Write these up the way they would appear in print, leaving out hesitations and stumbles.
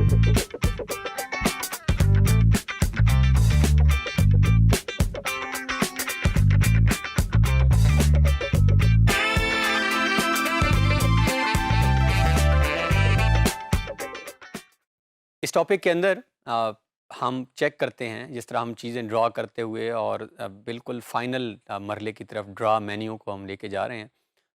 इस टॉपिक के अंदर हम चेक करते हैं जिस तरह हम चीज़ें ड्रा करते हुए और बिल्कुल फाइनल मरले की तरफ ड्रा मेन्यू को हम लेके जा रहे हैं।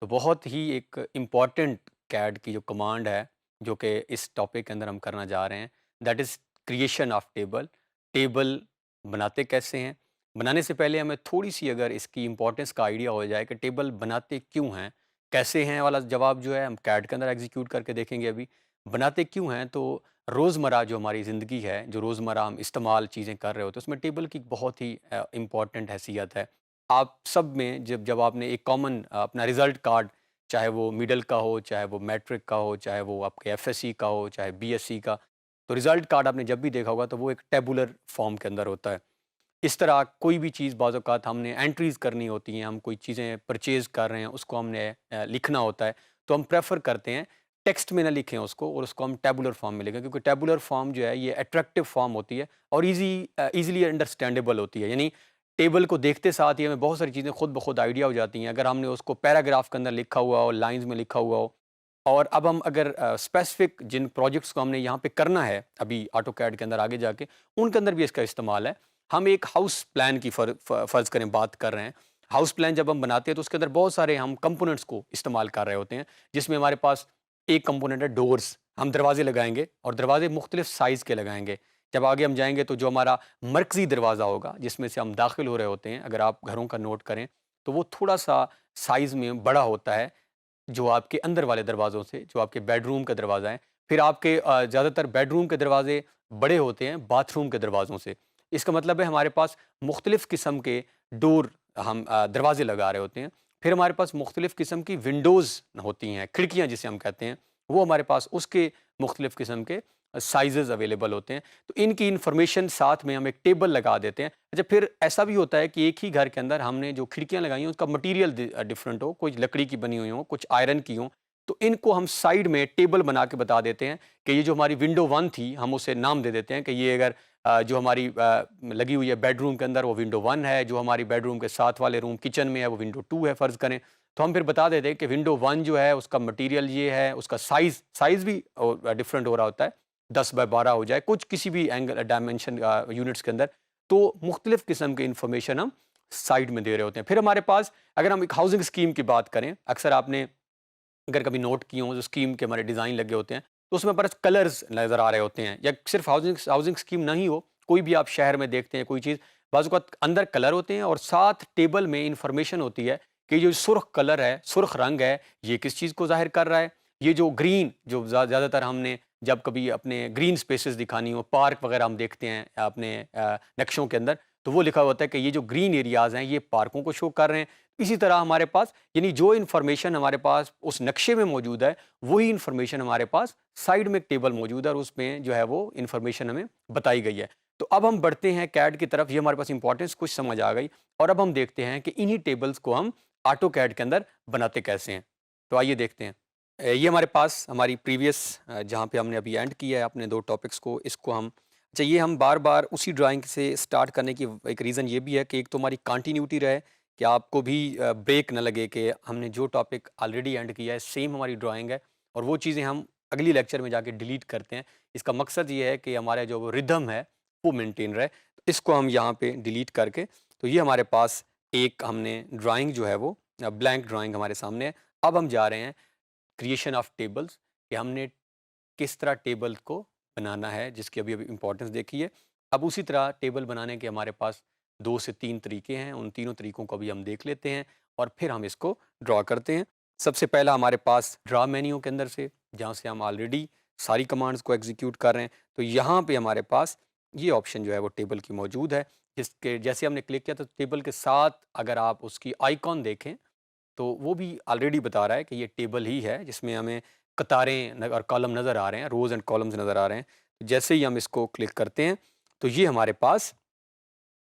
तो बहुत ही एक इम्पॉर्टेंट कैड की जो कमांड है जो कि इस टॉपिक के अंदर हम करना जा रहे हैं, that is creation of table. Table बनाते कैसे हैं? बनाने से पहले हमें थोड़ी सी अगर इसकी इम्पोर्टेंस का आइडिया हो जाए कि टेबल बनाते क्यों हैं, कैसे हैं वाला जवाब जो है हम कैड के अंदर एग्जीक्यूट करके देखेंगे अभी। बनाते क्यों हैं तो रोज़मर्रा जो हमारी ज़िंदगी है, जो रोज़मर्रा हम इस्तेमाल चीज़ें कर रहे होते हैं, उसमें टेबल की बहुत ही इम्पॉर्टेंट हैसियत है। आप सब में जब जब आपने एक कॉमन अपना रिज़ल्ट कार्ड, चाहे वो मिडल का हो, चाहे वो मैट्रिक का हो, चाहे वो आपके एफएससी का हो, चाहे बीएससी का, तो रिज़ल्ट कार्ड आपने जब भी देखा होगा तो वो एक टेबुलर फॉर्म के अंदर होता है। इस तरह कोई भी चीज़ बाज़ औक़ात हमने एंट्रीज़ करनी होती हैं, हम कोई चीज़ें परचेज़ कर रहे हैं, उसको हमने लिखना होता है, तो हम प्रेफ़र करते हैं टेक्स्ट में ना लिखें उसको और उसको हम टैबुलर फॉर्म में लिखें, क्योंकि टैबुलर फॉर्म जो है ये अट्रैक्टिव फॉर्म होती है और ईज़िली अंडरस्टैंडेबल होती है। यानी टेबल को देखते साथ ही हमें बहुत सारी चीज़ें खुद ब खुद आइडिया हो जाती हैं। अगर हमने उसको पैराग्राफ के अंदर लिखा हुआ हो, लाइन्स में लिखा हुआ हो, और अब हम अगर स्पेसिफ़िक जिन प्रोजेक्ट्स को हमने यहाँ पे करना है अभी ऑटोकैड के अंदर आगे जाके, उनके अंदर भी इसका इस्तेमाल है। हम एक हाउस प्लान की फ़र्ज़ करें बात कर रहे हैं। हाउस प्लान जब हम बनाते हैं तो उसके अंदर बहुत सारे हम कंपोनेंट्स को इस्तेमाल कर रहे होते हैं, जिसमें हमारे पास एक कंपोनेंट है डोर्स। हम दरवाजे लगाएँगे और दरवाजे मुख्तलिफ साइज़ के लगाएँगे। जब आगे हम जाएँगे तो जो हमारा मरकज़ी दरवाज़ा होगा जिसमें से हम दाखिल हो रहे होते हैं, अगर आप घरों का नोट करें, तो वो थोड़ा-सा साइज़ में बड़ा होता है, जो आपके अंदर वाले दरवाज़ों से, जो आपके बेडरूम का दरवाज़ा है। फिर आपके ज़्यादातर बेडरूम के दरवाज़े बड़े होते हैं बाथरूम के दरवाज़ों से। इसका मतलब है हमारे पास मुख्तलिफ़ किस्म के डोर हम दरवाज़े लगा रहे होते हैं। फिर हमारे पास मुख्तलिफ़ किस्म की विंडोज़ होती हैं, खिड़कियाँ जिसे हम कहते हैं, वो हमारे पास उसके मुख्तलिफ़ किस्म के साइज़ेज़ अवेलेबल होते हैं। तो इनकी इन्फॉर्मेशन साथ में हम एक टेबल लगा देते हैं। अच्छा, फिर ऐसा भी होता है कि एक ही घर के अंदर हमने जो खिड़कियाँ लगाई हैं उसका मटीरियल डिफरेंट हो, कुछ लकड़ी की बनी हुई हों, कुछ आयरन की हों, तो इनको हम साइड में टेबल बना के बता देते हैं कि ये जो हमारी विंडो 1 थी, हम उसे नाम दे देते हैं कि ये अगर जो हमारी लगी हुई है बेडरूम के अंदर वो विंडो 1 है, जो हमारी बेडरूम के साथ वाले रूम किचन में है वो विंडो 2 है फ़र्ज़ करें। तो हम फिर बता देते हैं कि विंडो 1 जो है उसका मटीरियल ये है, उसका साइज़ साइज़ भी डिफरेंट हो रहा होता है, 10 बाय 12 हो जाए, कुछ किसी भी एंगल डायमेंशन यूनिट्स के अंदर, तो मुख्तलिफ़ किस्म की इन्फॉर्मेशन हम साइड में दे रहे होते हैं। फिर हमारे पास अगर हम एक हाउसिंग स्कीम की बात करें, अक्सर आपने अगर कभी नोट किए हों, जो स्कीम के हमारे डिज़ाइन लगे होते हैं, तो उसमें बस कलर्स नज़र आ रहे होते हैं, या सिर्फ़ हाउसिंग हाउसिंग स्कीम नहीं हो, कोई भी आप शहर में देखते हैं कोई चीज़, बाज़ औक़ात अंदर कलर होते हैं और साथ टेबल में इन्फॉर्मेशन होती है कि जो सुर्ख़ कलर है, सुर्ख़ रंग है, ये किस चीज़ को ज़ाहिर कर रहा है। ये जो ग्रीन, जो ज़्यादातर हमने जब कभी अपने ग्रीन स्पेसेस दिखानी हो, पार्क वग़ैरह हम देखते हैं अपने नक्शों के अंदर, तो वो लिखा होता है कि ये जो ग्रीन एरियाज़ हैं, ये पार्कों को शो कर रहे हैं। इसी तरह हमारे पास यानी जो इन्फॉर्मेशन हमारे पास उस नक्शे में मौजूद है, वही इन्फॉर्मेशन हमारे पास साइड में एक टेबल मौजूद है और उसमें जो है वो इन्फॉर्मेशन हमें बताई गई है। तो अब हम बढ़ते हैं कैड की तरफ, ये हमारे पास इंपॉर्टेंस कुछ समझ आ गई और अब हम देखते हैं कि इन्हीं टेबल्स को हम ऑटो कैड के अंदर बनाते कैसे हैं। तो आइए देखते हैं। ये हमारे पास हमारी प्रीवियस जहाँ पे हमने अभी एंड किया है अपने 2 टॉपिक्स को, इसको हम अच्छा, ये हम बार-बार उसी ड्राइंग से स्टार्ट करने की एक रीज़न ये भी है कि एक तो हमारी कंटिन्यूटी रहे, कि आपको भी ब्रेक ना लगे कि हमने जो टॉपिक ऑलरेडी एंड किया है सेम हमारी ड्राइंग है और वो चीज़ें हम अगली लेक्चर में जाके डिलीट करते हैं। इसका मकसद ये है कि हमारा जो वो रिदम है वो मेंटेन रहे। तो इसको हम यहाँ पे डिलीट करके, तो ये हमारे पास एक हमने ड्राइंग जो है वो ब्लैंक ड्राइंग हमारे सामने है। अब हम जा रहे हैं क्रिएशन ऑफ टेबल्स, कि हमने किस तरह टेबल को बनाना है, जिसकी अभी अभी इम्पोर्टेंस देखी है। अब उसी तरह टेबल बनाने के हमारे पास 2 से 3 तरीके हैं, उन तीनों तरीकों को अभी हम देख लेते हैं और फिर हम इसको ड्रा करते हैं। सबसे पहला हमारे पास ड्रा मेन्यू के अंदर से, जहाँ से हम ऑलरेडी सारी कमांड्स को एग्जीक्यूट कर रहे हैं, तो यहाँ पे हमारे पास ये ऑप्शन जो है वो टेबल की मौजूद है, जिसके जैसे हमने क्लिक किया तो टेबल के साथ अगर आप उसकी आइकॉन देखें तो वो भी ऑलरेडी बता रहा है कि ये टेबल ही है, जिसमें हमें कतारें और कॉलम नज़र आ रहे हैं, रोज़ एंड कॉलम्स नज़र आ रहे हैं। तो जैसे ही हम इसको क्लिक करते हैं तो ये हमारे पास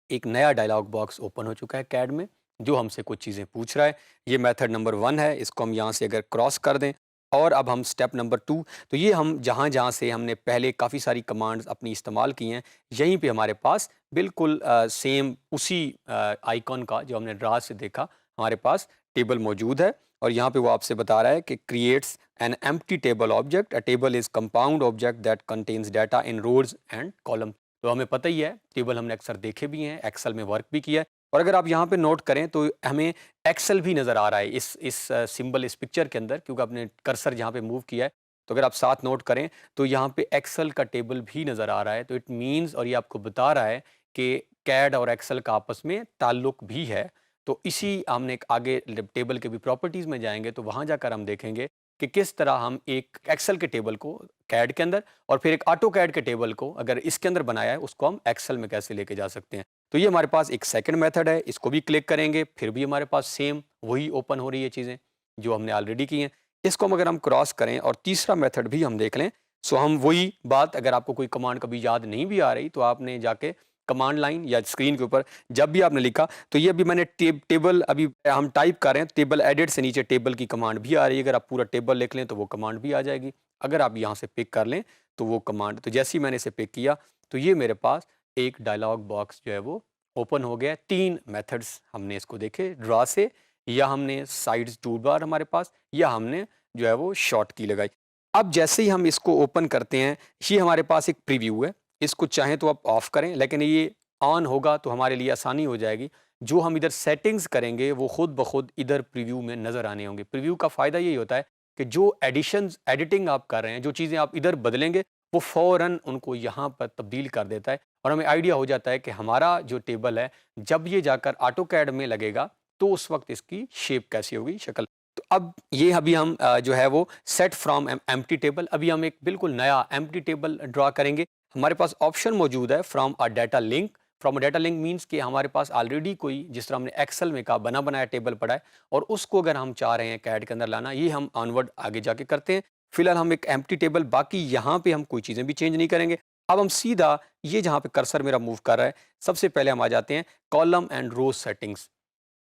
एक नया डायलॉग बॉक्स ओपन हो चुका है कैड में, जो हमसे कुछ चीज़ें पूछ रहा है। ये मेथड नंबर 1 है, इसको हम यहाँ से अगर क्रॉस कर दें और अब हम स्टेप नंबर 2, तो ये हम जहाँ-जहाँ से हमने पहले काफ़ी सारी कमांड्स अपनी इस्तेमाल की हैं, यहीं पे हमारे पास बिल्कुल सेम उसी आइकॉन का जो हमने ड्रा से देखा, हमारे पास टेबल मौजूद है। और यहाँ पे वो आपसे बता रहा है कि creates an empty table object, a table is compound object that contains data in rows and column. तो हमें पता ही है, टेबल हमने अक्सर देखे भी हैं, एक्सेल में वर्क भी किया है। और अगर आप यहाँ पे नोट करें तो हमें एक्सेल भी नज़र आ रहा है इस सिंबल, इस पिक्चर के अंदर, क्योंकि आपने कर्सर जहाँ पे मूव किया है। तो अगर आप साथ नोट करें तो यहाँ पे एक्सेल का टेबल भी नज़र आ रहा है। तो इट मीन्स, और ये आपको बता रहा है कि कैड और एक्सेल का आपस में ताल्लुक भी है। तो इसी हमने एक आगे टेबल के भी प्रॉपर्टीज़ में जाएँगे तो वहाँ जाकर हम देखेंगे कि किस तरह हम एक एक्सेल के टेबल को कैड के अंदर, और फिर एक ऑटो कैड के टेबल को अगर इसके अंदर बनाया है, उसको हम एक्सेल में कैसे लेके जा सकते हैं। तो ये हमारे पास एक सेकंड मेथड है, इसको भी क्लिक करेंगे, फिर भी हमारे पास सेम वही ओपन हो रही है चीज़ें, जो हमने ऑलरेडी की हैं। इसको अगर हम क्रॉस करें और तीसरा मेथड भी हम देख लें, सो हम वही बात, अगर आपको कोई कमांड कभी याद नहीं भी आ रही, तो आपने जाके कमांड लाइन या स्क्रीन के ऊपर जब भी आपने लिखा, तो ये अभी मैंने टेबल अभी हम टाइप कर रहे हैं, टेबल एडिट से नीचे टेबल की कमांड भी आ रही है। अगर आप पूरा टेबल लिख लें तो वो कमांड भी आ जाएगी। अगर आप यहाँ से पिक कर लें तो वो कमांड, तो जैसे ही मैंने इसे पिक किया तो ये मेरे पास एक डायलॉग बॉक्स जो है वो ओपन हो गया। 3 मेथड्स हमने इसको देखे, ड्रा से, या हमने साइड्स टूल बार हमारे पास, या हमने जो है वो शॉर्ट की लगाई। अब जैसे ही हम इसको ओपन करते हैं, ये हमारे पास एक प्रीव्यू है। इसको चाहें तो आप ऑफ करें, लेकिन ये ऑन होगा तो हमारे लिए आसानी हो जाएगी। जो हम इधर सेटिंग्स करेंगे वो खुद ब खुद इधर प्रीव्यू में नज़र आने होंगे। प्रीव्यू का फ़ायदा यही होता है कि जो एडिटिंग आप कर रहे हैं, जो चीज़ें आप इधर बदलेंगे, वो फ़ौरन उनको यहाँ पर तब्दील कर देता है, और हमें आइडिया हो जाता है कि हमारा जो टेबल है, जब ये जाकर ऑटोकैड में लगेगा तो उस वक्त इसकी शेप कैसी होगी, शक्ल। तो अब ये अभी हम जो है वो सेट फ्रॉम एम्प्टी टेबल, अभी हम एक बिल्कुल नया एम्प्टी टेबल ड्रा करेंगे। हमारे पास ऑप्शन मौजूद है from a data link. From a data link means कि हमारे पास ऑलरेडी कोई, जिस तरह हमने एक्सेल में कहा, बना बनाया टेबल पड़ा है, और उसको अगर हम चाह रहे हैं कैड के अंदर लाना, ये हम ऑनवर्ड आगे जाके करते हैं। फिलहाल हम एक एम्प्टी टेबल, बाकी यहाँ पे हम कोई चीज़ें भी चेंज नहीं करेंगे। अब हम सीधा ये जहाँ पे कर्सर मेरा मूव कर रहा है, सबसे पहले हम आ जाते हैं कॉलम एंड रो सेटिंग्स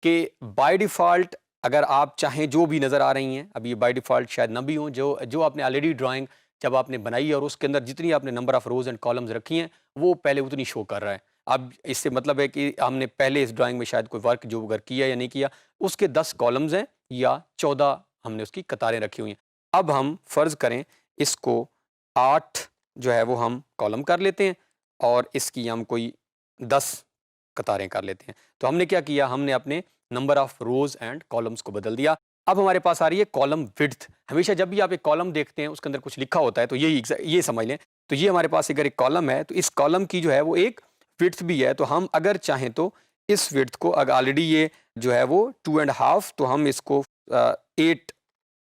के। बाय डिफ़ॉल्ट अगर आप चाहें, जो भी नज़र आ रही हैं, अब ये बाय डिफ़ॉल्ट शायद ना भी हों, जो जो आपने ऑलरेडी ड्राइंग जब आपने बनाई है और उसके अंदर जितनी आपने number of rows and columns रखी हैं, वो पहले उतनी शो कर रहा है। अब इससे मतलब है कि हमने पहले इस ड्राइंग में शायद कोई वर्क जो अगर किया या नहीं किया, उसके 10 कॉलम्स हैं या 14 हमने उसकी कतारें रखी हुई हैं। अब हम फ़र्ज़ करें इसको 8 जो है वो हम कॉलम कर लेते हैं, और इसकी हम कोई 10 कतारें कर लेते हैं। तो हमने क्या किया, हमने अपने number of rows and columns को बदल दिया। अब हमारे पास आ रही है कॉलम विड्थ। हमेशा जब भी आप एक कॉलम देखते हैं, उसके अंदर कुछ लिखा होता है, तो ये समझ लें। तो ये हमारे पास अगर एक कॉलम है, तो इस कॉलम की जो है वो एक विड्थ भी है। तो हम अगर चाहें तो इस विड्थ को, अगर ऑलरेडी ये जो है वो 2 एंड हाफ, तो हम इसको 8,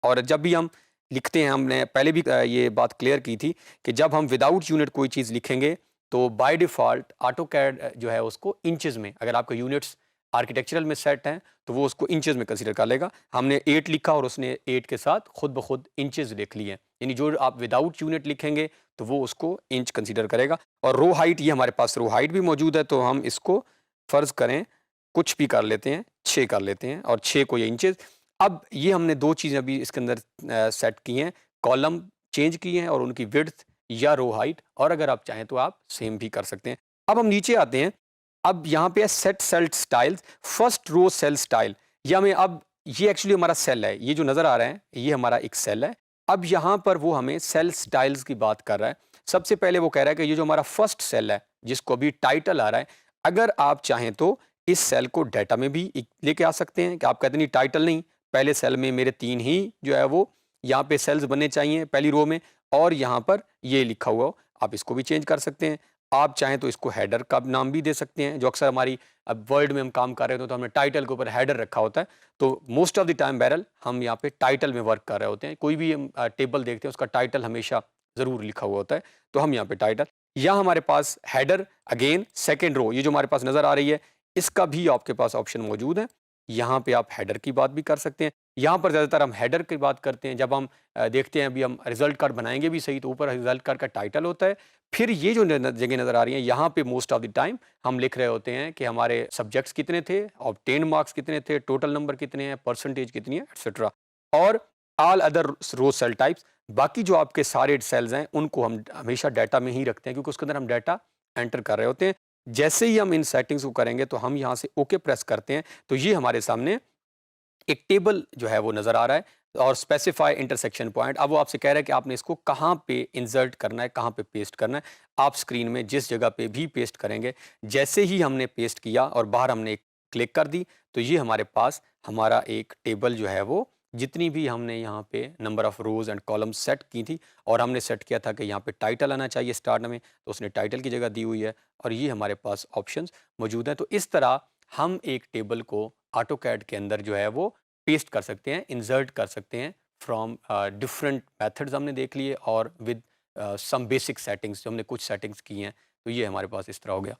और जब भी हम लिखते हैं, हमने पहले भी ये बात क्लियर की थी कि जब हम विदाउट यूनिट कोई चीज़ लिखेंगे, तो बाय डिफ़ॉल्ट ऑटोकैड जो है उसको इंचेज़ में, अगर आपके यूनिट्स आर्किटेक्चरल में सेट हैं, तो वो उसको इंचेज़ में कंसीडर कर लेगा। हमने 8 लिखा और उसने 8 के साथ खुद ब खुद इंचेज़ लिख लिए हैं। यानी जो आप विदाउट यूनिट लिखेंगे, तो वो उसको इंच कंसीडर करेगा। और रो हाइट, ये हमारे पास रो हाइट भी मौजूद है, तो हम इसको फ़र्ज़ करें कुछ भी कर लेते हैं, 6 कर लेते हैं, और 6 को ये इंचेज़। अब ये हमने 2 चीज़ें अभी इसके अंदर सेट की हैं, कॉलम चेंज किए हैं और उनकी विड्थ या रो हाइट, और अगर आप चाहें तो आप सेम भी कर सकते हैं। अब हम नीचे आते हैं। अब यहाँ पे है set cell styles, first row cell style. ये हमें अब, ये एक्चुअली हमारा सेल है, ये जो नज़र आ रहा है, ये हमारा एक सेल है। अब यहाँ पर वो हमें सेल स्टाइल्स की बात कर रहा है। सबसे पहले वो कह रहा है कि ये जो हमारा फर्स्ट सेल है, जिसको अभी टाइटल आ रहा है, अगर आप चाहें तो इस सेल को डाटा में भी लेके आ सकते हैं, कि आप कहते नहीं टाइटल नहीं, पहले सेल में मेरे 3 ही जो है वो यहाँ पे सेल्स बनने चाहिए पहली रो में, और यहाँ पर ये लिखा हुआ हो, आप इसको भी चेंज कर सकते हैं। आप चाहें तो इसको हेडर का नाम भी दे सकते हैं, जो अक्सर हमारी, अब वर्ड में हम काम कर रहे होते हैं तो हमने टाइटल के ऊपर हेडर रखा होता है, तो मोस्ट ऑफ द टाइम बहरहाल हम यहाँ पे टाइटल में वर्क कर रहे होते हैं। कोई भी हम टेबल देखते हैं, उसका टाइटल हमेशा ज़रूर लिखा हुआ होता है, तो हम यहाँ पे टाइटल, या हमारे पास हेडर, अगेन सेकेंड रो, ये जो हमारे पास नज़र आ रही है, इसका भी आपके पास ऑप्शन मौजूद है। यहाँ पे आप हेडर की बात भी कर सकते हैं। यहाँ पर ज़्यादातर हम हेडर की बात करते हैं, जब हम देखते हैं, अभी हम रिजल्ट कार्ड बनाएंगे भी सही, तो ऊपर रिजल्ट कार्ड का टाइटल होता है। फिर ये जो जगह नज़र आ रही है, यहाँ पे मोस्ट ऑफ द टाइम हम लिख रहे होते हैं कि हमारे सब्जेक्ट्स कितने थे, ऑब्टेन मार्क्स कितने थे, टोटल नंबर कितने हैं, परसेंटेज कितनी है, एटसेट्रा। और ऑल अदर रो सेल टाइप्स, बाकी जो आपके सारे सेल्स हैं उनको हम हमेशा डाटा में ही रखते हैं क्योंकि उसके अंदर हम डाटा एंटर कर रहे होते हैं। जैसे ही हम इन सेटिंग्स को करेंगे तो हम यहाँ से ओके प्रेस करते हैं तो ये हमारे सामने एक टेबल जो है वो नज़र आ रहा है और स्पेसिफाई इंटरसेक्शन पॉइंट। अब वो आपसे कह रहा है कि आपने इसको कहाँ पे इंसर्ट करना है, कहाँ पे पेस्ट करना है। आप स्क्रीन में जिस जगह पे भी पेस्ट करेंगे, जैसे ही हमने पेस्ट किया और बाहर हमने क्लिक कर दी, तो ये हमारे पास हमारा एक टेबल जो है वो जितनी भी हमने यहाँ पे number of rows and columns set की थी और हमने सेट किया था कि यहाँ पे टाइटल आना चाहिए स्टार्ट में, तो उसने टाइटल की जगह दी हुई है और ये हमारे पास ऑप्शंस मौजूद हैं। तो इस तरह हम एक टेबल को ऑटोकैड के अंदर जो है वो पेस्ट कर सकते हैं, इंसर्ट कर सकते हैं फ्रॉम डिफरेंट मेथड्स हमने देख लिए और विद सम बेसिक सेटिंग्स जो हमने कुछ सेटिंग्स की हैं, तो ये हमारे पास इस तरह हो गया।